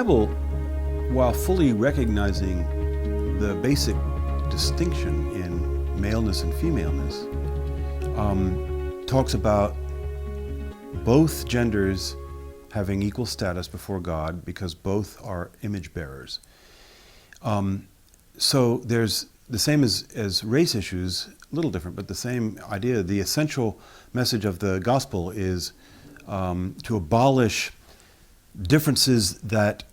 Bible, while fully recognizing the basic distinction in maleness and femaleness, talks about both genders having equal status before God because both are image bearers. So there's the same as race issues, a little different, but the same idea. The essential message of the gospel is to abolish differences that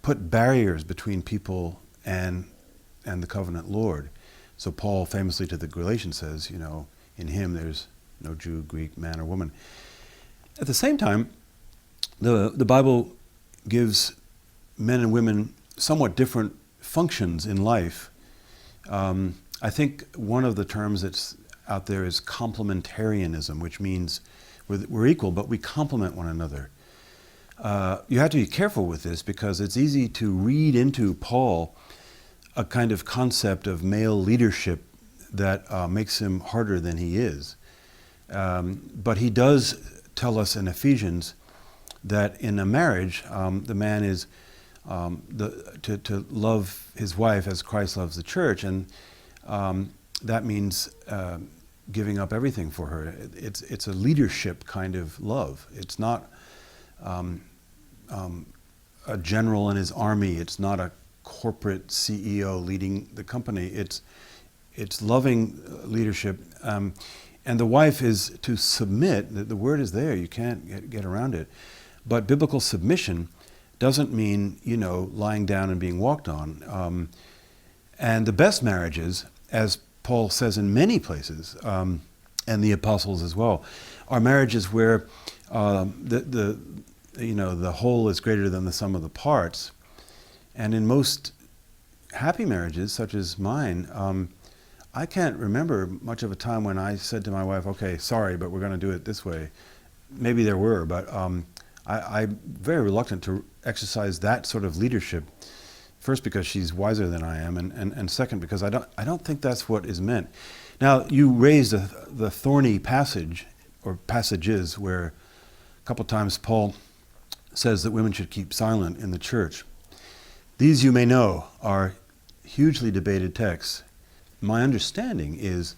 put barriers between people and the covenant Lord. So Paul famously to the Galatians says, in him there's no Jew, Greek, man or woman. At the same time, the Bible gives men and women somewhat different functions in life. I think one of the terms that's out there is complementarianism, which means we're equal, but we complement one another. You have to be careful with this because it's easy to read into Paul a kind of concept of male leadership that makes him harder than he is. But he does tell us in Ephesians that in a marriage, the man is to love his wife as Christ loves the church, and that means giving up everything for her. It's a leadership kind of love. It's not a general in his army. It's not a corporate CEO leading the company. It's loving leadership, and the wife is to submit. The word is there. You can't get around it. But biblical submission doesn't mean lying down and being walked on. And the best marriages, as Paul says in many places, and the apostles as well, are marriages where the whole is greater than the sum of the parts. And in most happy marriages, such as mine, I can't remember much of a time when I said to my wife, okay, sorry, but we're going to do it this way. Maybe there were, but I'm very reluctant to exercise that sort of leadership. First, because she's wiser than I am, and second, because I don't think that's what is meant. Now, you raised the thorny passage, or passages, where a couple times Paul says that women should keep silent in the church. These, you may know, are hugely debated texts. My understanding is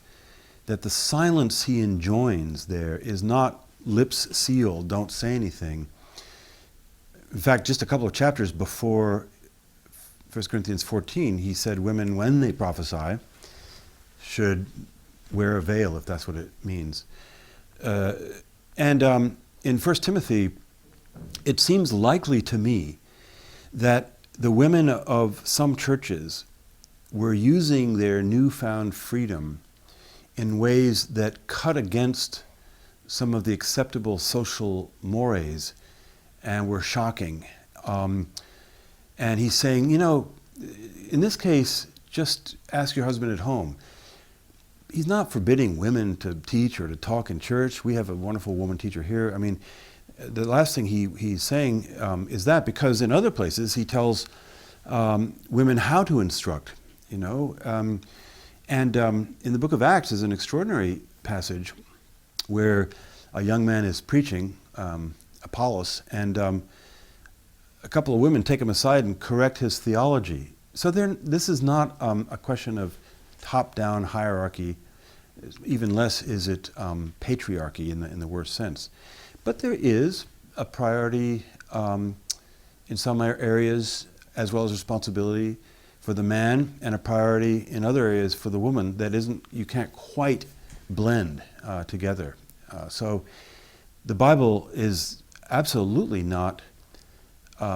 that the silence he enjoins there is not lips sealed, don't say anything. In fact, just a couple of chapters before 1 Corinthians 14, he said women, when they prophesy, should wear a veil, if that's what it means. And in 1 Timothy, it seems likely to me that the women of some churches were using their newfound freedom in ways that cut against some of the acceptable social mores and were shocking. And he's saying, in this case, just ask your husband at home. He's not forbidding women to teach or to talk in church. We have a wonderful woman teacher here. I mean, the last thing he's saying is that, because in other places he tells women how to instruct, And in the book of Acts is an extraordinary passage where a young man is preaching, Apollos, and a couple of women take him aside and correct his theology. So this is not a question of top-down hierarchy. Even less is it patriarchy in the worst sense. But there is a priority in some areas, as well as responsibility for the man, and a priority in other areas for the woman that you can't quite blend together. So the Bible is absolutely not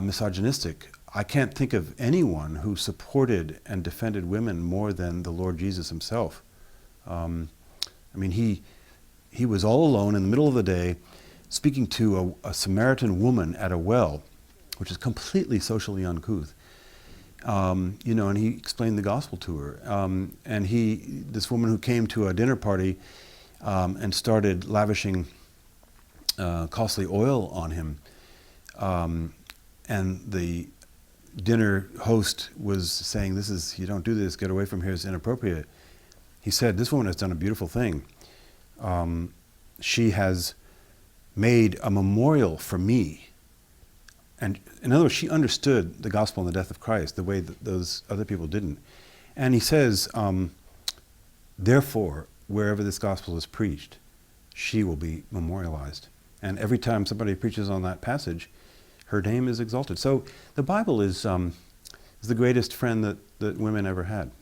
misogynistic. I can't think of anyone who supported and defended women more than the Lord Jesus himself. He was all alone in the middle of the day speaking to a Samaritan woman at a well, which is completely socially uncouth. And he explained the gospel to her. And this woman who came to a dinner party and started lavishing costly oil on him, and the dinner host was saying, you don't do this, get away from here, it's inappropriate. He said, this woman has done a beautiful thing. She has made a memorial for me And in other words, she understood the gospel and the death of Christ the way that those other people didn't. And he says, therefore, wherever this gospel is preached, she will be memorialized. And every time somebody preaches on that passage, her name is exalted. So the Bible is the greatest friend that women ever had.